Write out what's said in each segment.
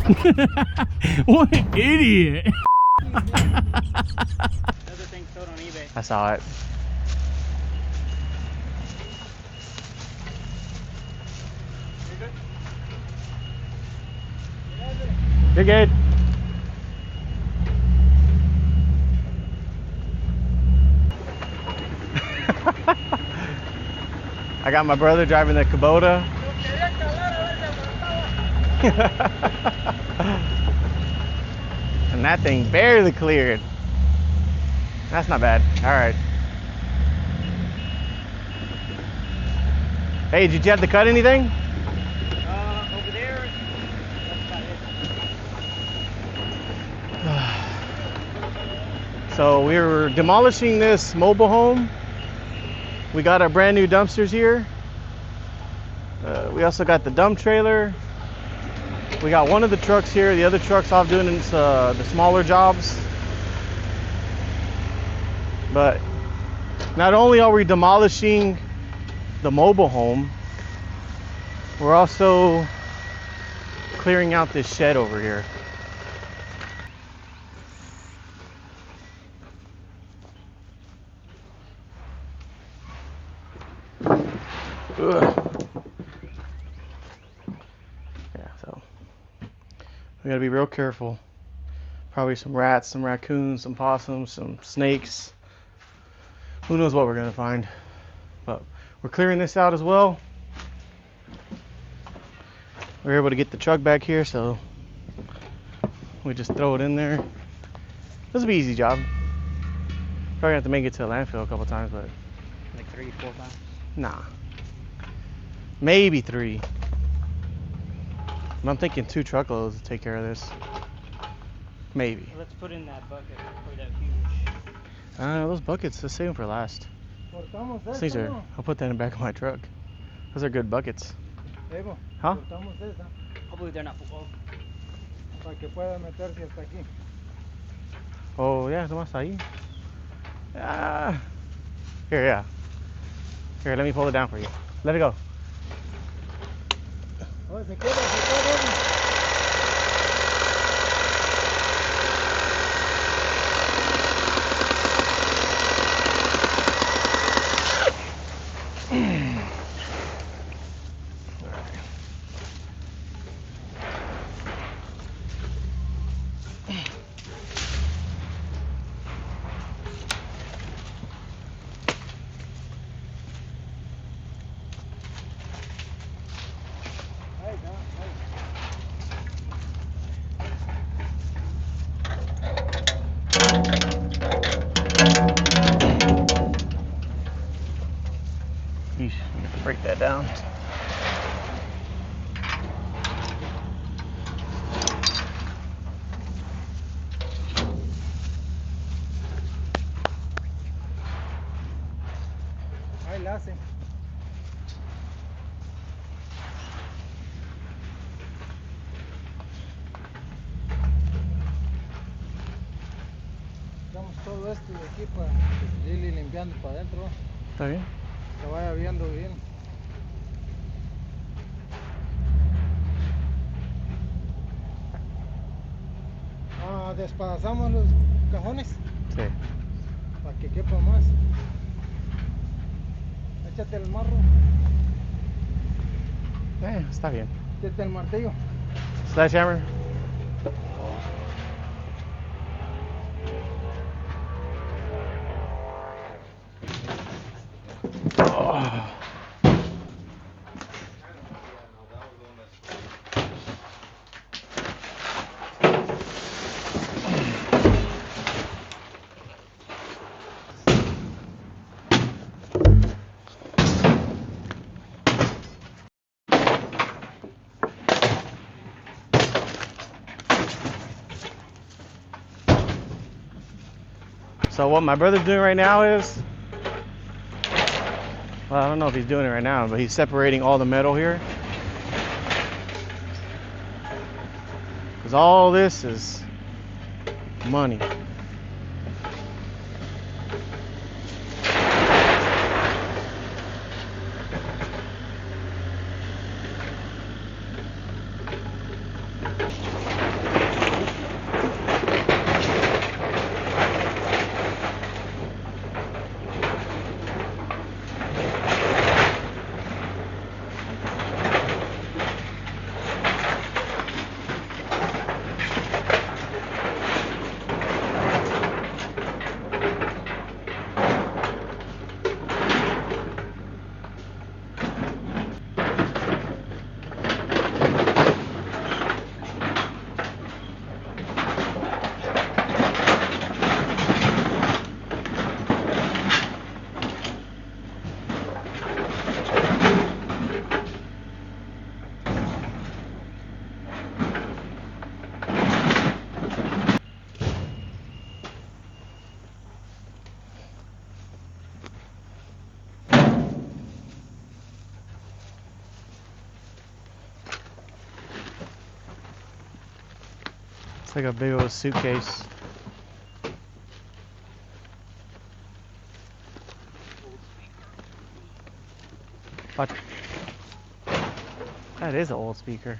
What an idiot. Another thing sold on eBay. I saw it. You're good. I got my brother driving the Kubota. And that thing barely cleared. That's not bad. All right. Hey, did you have to cut anything? Over there, that's about it. So we were demolishing this mobile home. We got our brand new dumpsters here. We also got the dump trailer. We got one of the trucks here. The other truck's off doing the smaller jobs. But not only are we demolishing the mobile home, we're also clearing out this shed over here. Ugh. Yeah, so we gotta be real careful. Probably some rats, some raccoons, some possums, some snakes. Who knows what we're gonna find. But we're clearing this out as well. We're able to get the truck back here, so we just throw it in there. This will be an easy job. Probably gonna have to make it to a landfill a couple times, but Like 3, 4 times. nah. Maybe 3. I'm thinking 2 truckloads to take care of this. Maybe. Let's put in that bucket or that huge. Those buckets, let's save them for last. These things are, I'll put that in the back of my truck. Those are good buckets. Huh? Hopefully they're not full. Oh, yeah, nomás ahí. Here, yeah. Here, let me pull it down for you. Let it go. Yeesh, break that down. Ahí la hacen. Damos todo esto de aquí para ir limpiando para adentro. ¿Está bien? Que vaya viendo bien. Despedazamos los cajones. Sí. Para que quepa más. Échate el marro. Está bien. Échate el martillo. Sledgehammer. Oh. So what my brother's doing right now is, well, I don't know if he's doing it right now, but he's separating all the metal here. Because all this is money. like a big old suitcase. Watch. That is an old speaker.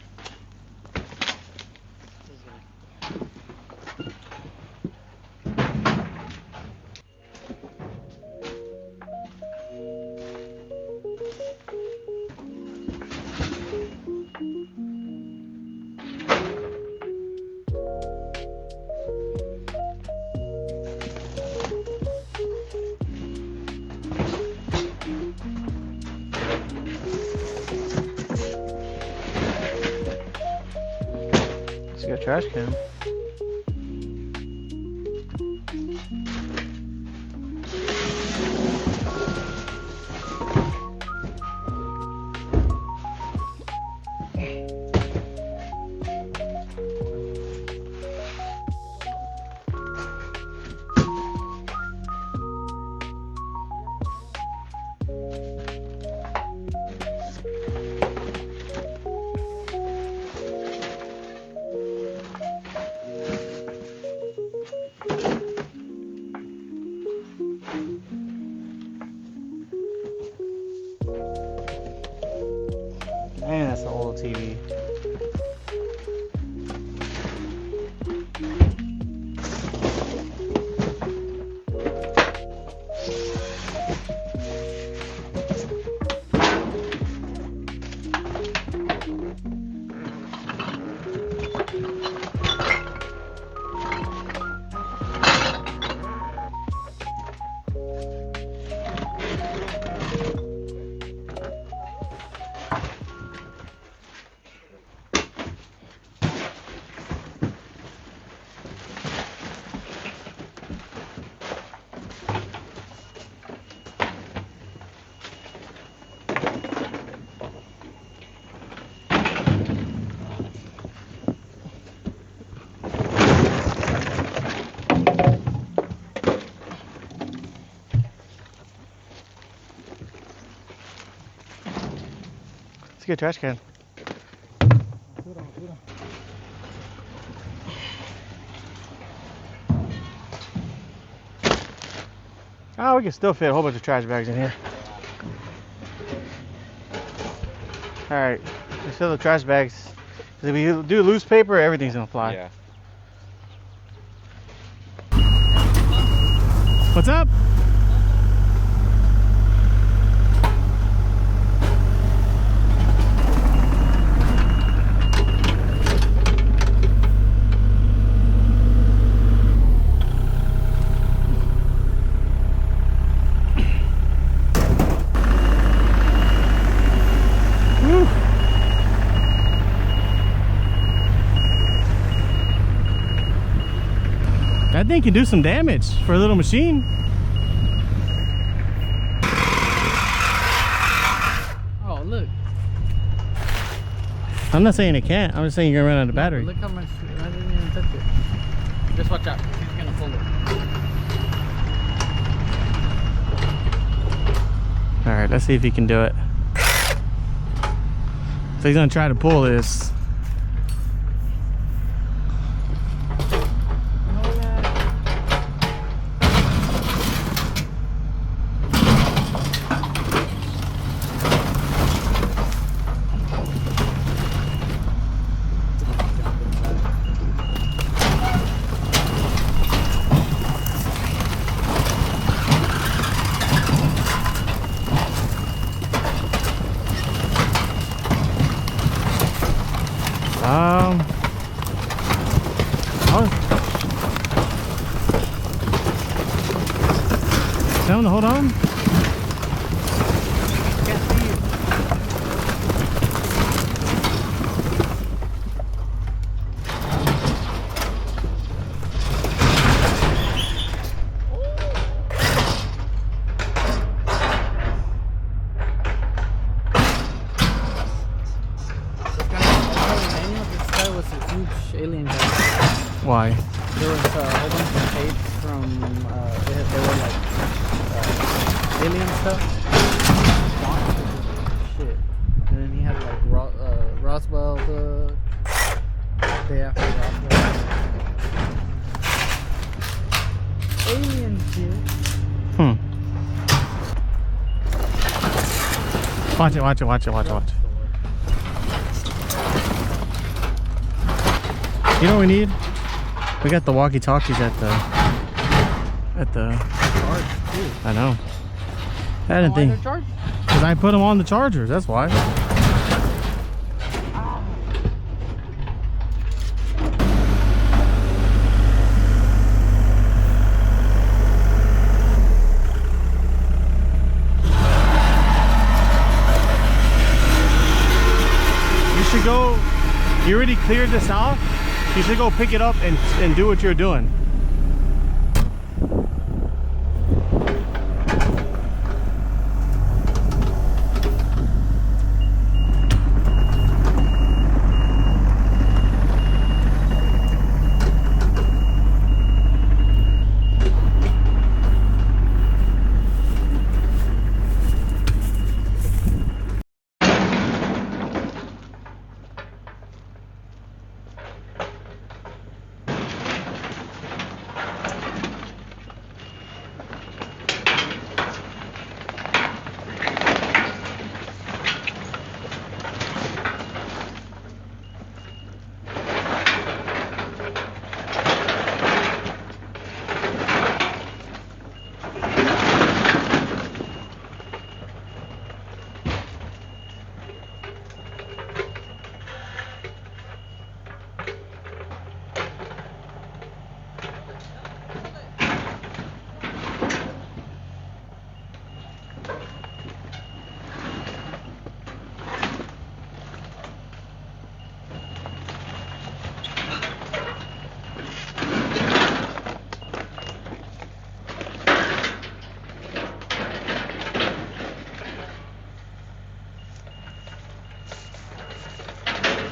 Got a trash can. Man, that's an old TV. Let's get a trash can. Oh, we can still fit a whole bunch of trash bags in here. Alright, let's fill the trash bags. If we do loose paper, everything's gonna fly. Yeah. What's up? That thing can do some damage for a little machine. Oh, look. I'm not saying it can't. I'm just saying you're gonna run out of battery. Look how much. I didn't even touch it. Just watch out. He's gonna pull it. Alright, let's see if he can do it. So he's gonna try to pull this. Tell him to hold on. Can't see you. This guy was a huge alien guy. Why? There was a whole bunch of tapes from, they were like alien stuff. Shit. And then he had like Roswell, the day after Roswell. Watch it, watch it, watch it, watch it, watch it. You know what we need? We got the walkie-talkies at the Charge, too. I know. I didn't think. Because I put them on the chargers, that's why. You should go, you already cleared this out. You should go pick it up and do what you're doing.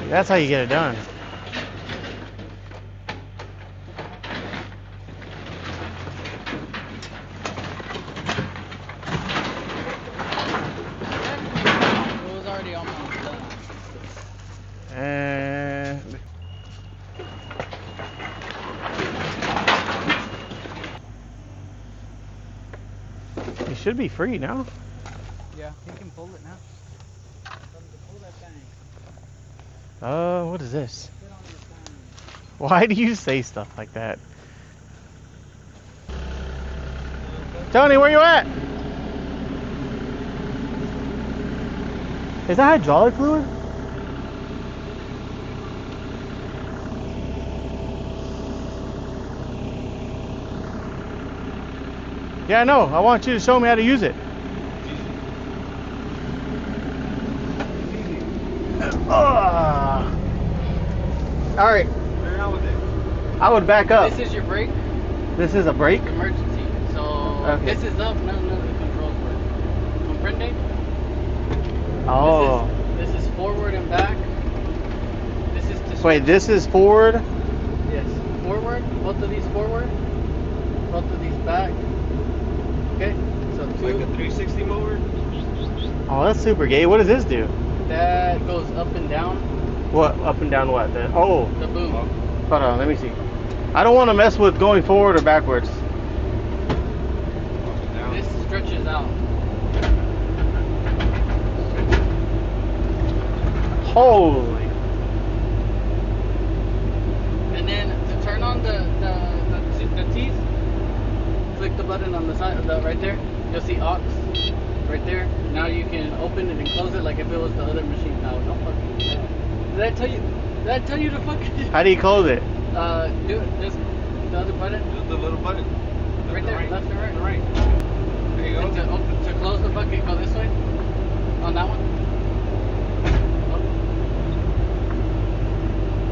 That's how you get it done. It was already almost done. And you should be free now. Yeah, he can pull it now. Pull that thing. What is this? Sit on your thing. Why do you say stuff like that? Tony, where you at? Is that hydraulic fluid? Yeah, I know. I want you to show me how to use it. All right. I would back up. This is your brake. This is a brake? Emergency. So Okay. this is up, none of the controls work. Comprende? Oh. This is forward and back. This is to Wait, this is forward? Yes. Forward. Both of these forward. Both of these back. Okay. So two. Like a 360 mower? Oh, that's super gay. What does this do? That goes up and down. What? Up and down what? Oh. The boom. Hold on, let me see. I don't want to mess with going forward or backwards. This stretches out. Holy. And then to turn on the teeth, click the button on the side, right there. You'll see aux right there. Now you can open it and close it like if it was the other machine. No, don't fucking do that. Did I tell you? Did I tell you to fucking? How do you close it? Do it. Just the other button. Just the little button. Right there, Right. left and right. Right. There you go. And to close the bucket, go this way. On that one.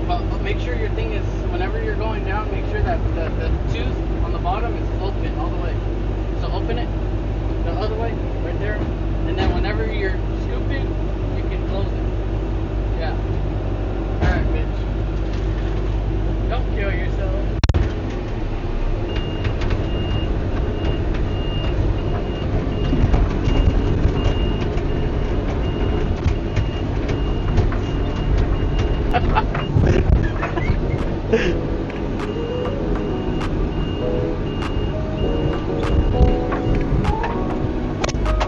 But make sure your thing is, whenever you're going down, make sure that the tooth on the bottom is open all the way. So open it the other way, right there. And then whenever you're scooping, you can close it. Yeah. Alright, bitch. Don't kill yourself.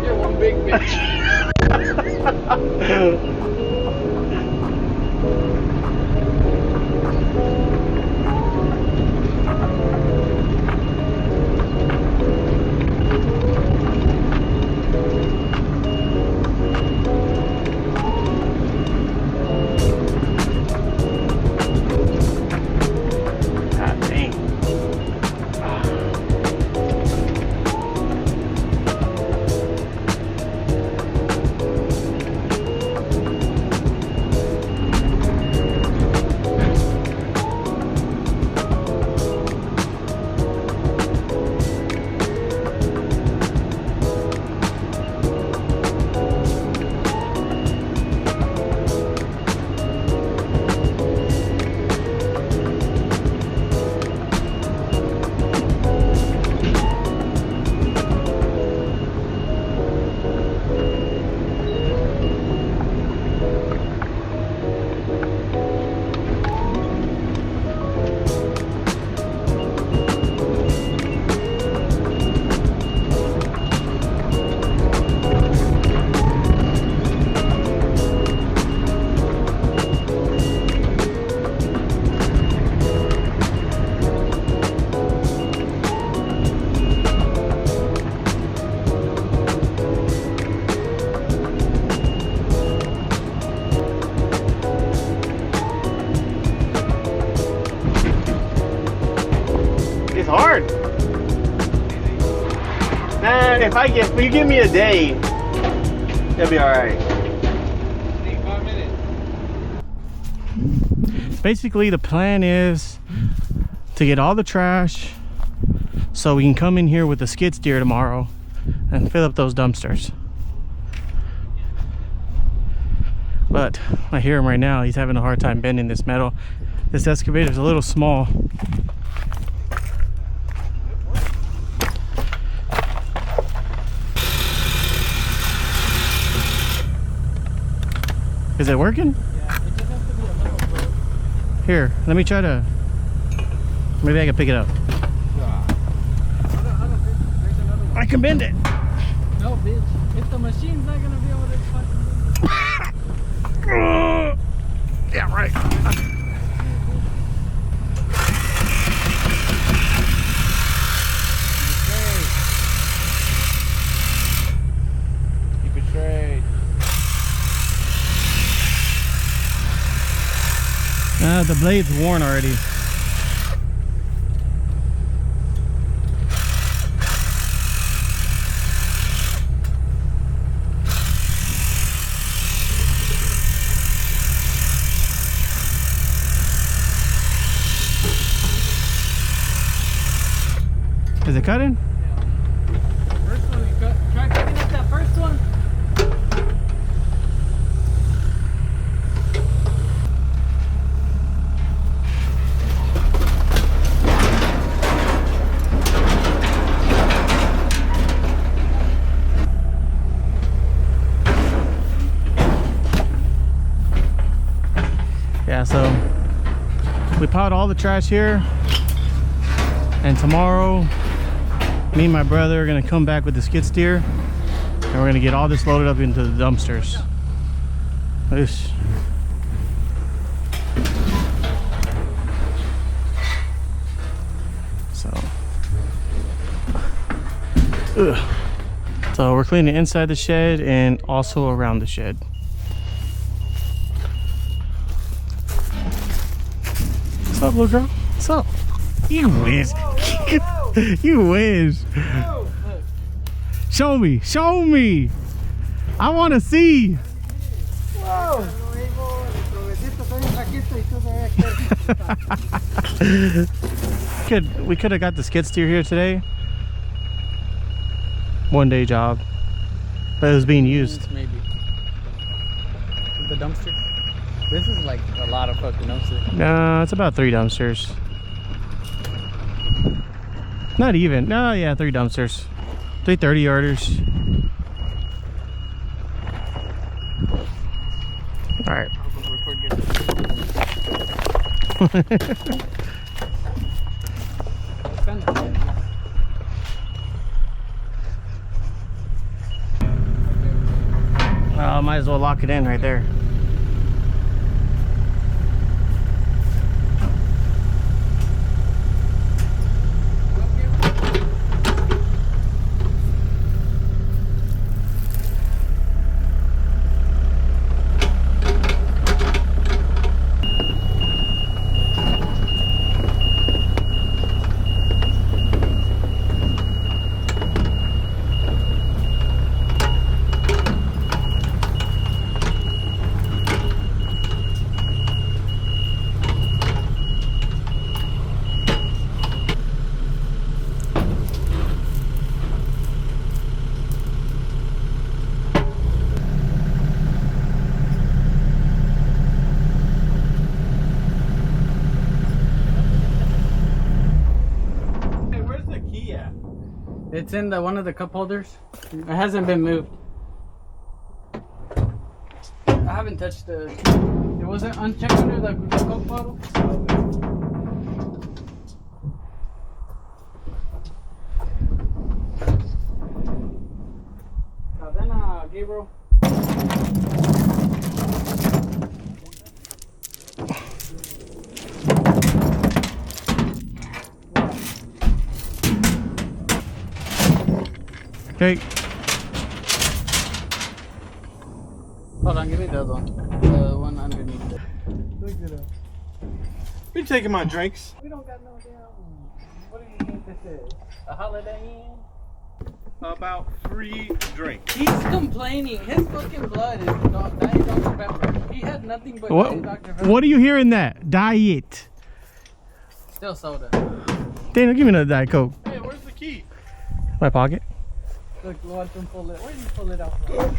You're one big bitch. if you give me a day, it'll be all right. Take 5 minutes. Basically, the plan is to get all the trash so we can come in here with the skid steer tomorrow and fill up those dumpsters. But I hear him right now, he's having a hard time bending this metal. This excavator's a little small. Is it working? Yeah, it just has to be a little bit. Here, let me try to, maybe I can pick it up. I can bend it. No, bitch. If the machine's not gonna be able to fucking Yeah, right. Keep it straight. The blade's worn already. Is it cutting? First one, you cut. Try cutting up that first one. Yeah, so we piled all the trash here, and tomorrow me and my brother are gonna come back with the skid steer and we're gonna get all this loaded up into the dumpsters. Oosh. So we're cleaning inside the shed and also around the shed. What's up, little girl? What's up? You whiz. You whiz. Show me. Show me. I want to see. We could have got the skid steer here today. One day job, but it was being used. Maybe. The dumpster. This is like a lot of fucking dumpsters. No, it's about 3 dumpsters. Not even. No, yeah, 3 dumpsters. 3 30-yarders. All right. Might as well lock it in right there. It's in one of the cup holders. It hasn't been moved. I haven't touched the. It wasn't unchecked under the Coke bottle. Cadena, Gabriel. Okay. Hold on, give me the other one. The one underneath it. Look at it. You taking my drinks? We don't got no damn. What do you think this is? A Holiday Inn? about free drink. He's complaining. His fucking blood is Diet Dr. Pepper. He had nothing but Diet Dr. Pepper. What are you hearing that? Diet. Still soda. Daniel, give me another Diet Coke. Hey, where's the key? My pocket. Look, watch him pull it. Where did he pull it out from?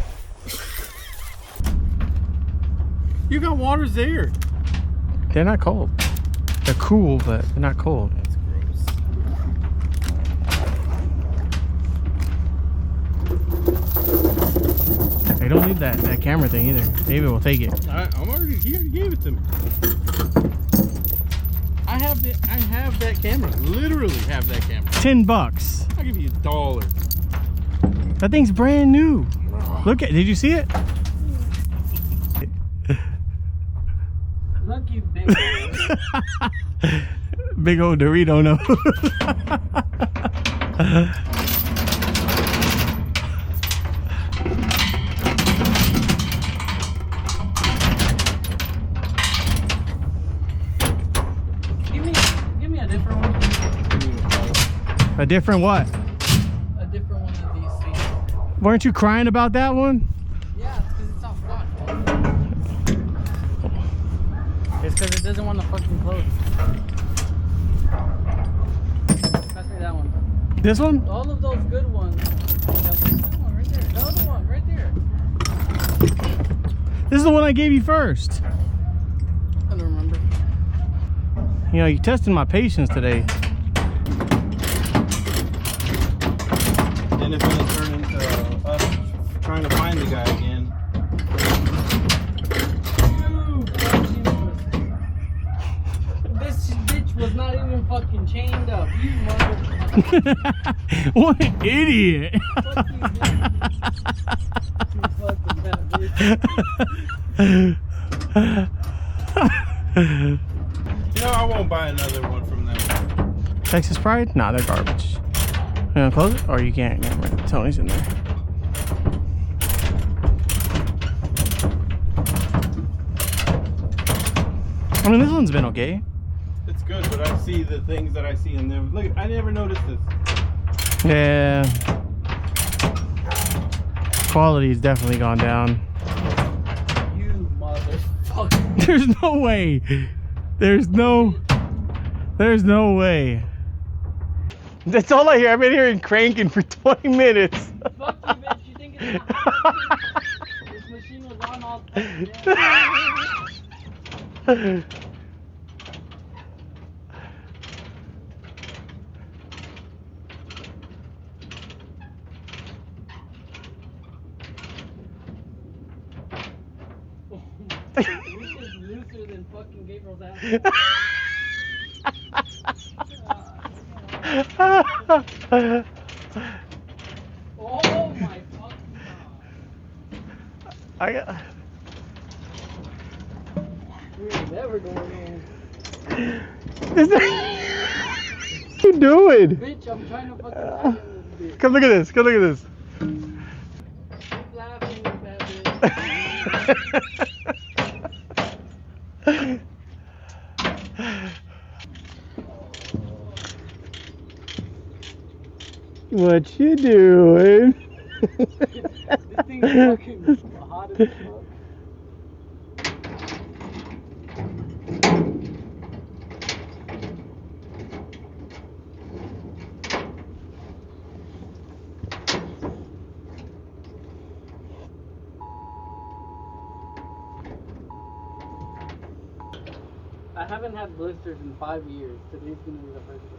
You got waters there. They're not cold. They're cool, but they're not cold. That's gross. Hey, don't leave that camera thing either. David will take it. He already gave it to me. I have that camera. Literally have that camera. $10. I'll give you $1. That thing's brand new. Look at. Did you see it? Look, you big. Big old Dorito, no. Give me a different one. A different what? A different one of these things. Weren't you crying about that one? Yeah, because it's all flat. It's because it doesn't want to fucking close. Pass me that one. This one? All of those good ones. That one right there. The other one right there. This is the one I gave you first. I don't remember. You know, you tested my patience today. And it's gonna turn into us trying to find the guy again. This bitch was not even fucking chained up. You motherfucker. What an idiot. Fuck you, bitch. You fucking bad bitch. No, I won't buy another one from them. Texas Pride? Nah, they're garbage. You gonna close it? Or you can't. Never mind. Tony's in there. I mean, this one's been okay. It's good, but I see the things that I see in them. Look, I never noticed this. Yeah. Quality's definitely gone down. You motherfucker. There's no way. There's no way. That's all I hear. I've been hearing cranking for 20 minutes. Fuck you, bitch. You think it's this machine was on all day. This is looser than fucking Gabriel's ass. Oh my fucking god. I got. We're never going in. What are you doing? Bitch, I'm trying to fucking tie in this bitch. Come look at this. Come look at this. Keep laughing, you fat bitch. What you doing? This thing is fucking hot as fuck. I haven't had blisters in 5 years. Today's gonna be the first one.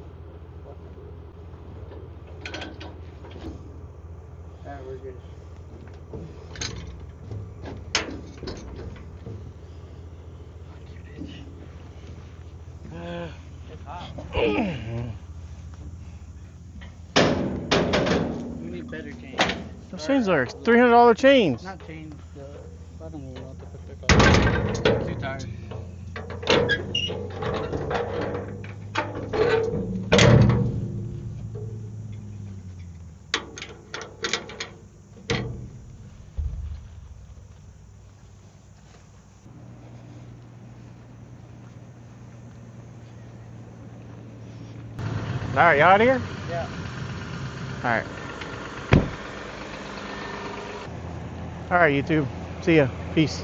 Alright, we're good. It's hot. We need better chains. Those chains are $300 chains. Not chains, I don't know what the fuck they're called. Too tired. All right, you out of here? Yeah. All right. All right, YouTube. See ya. Peace.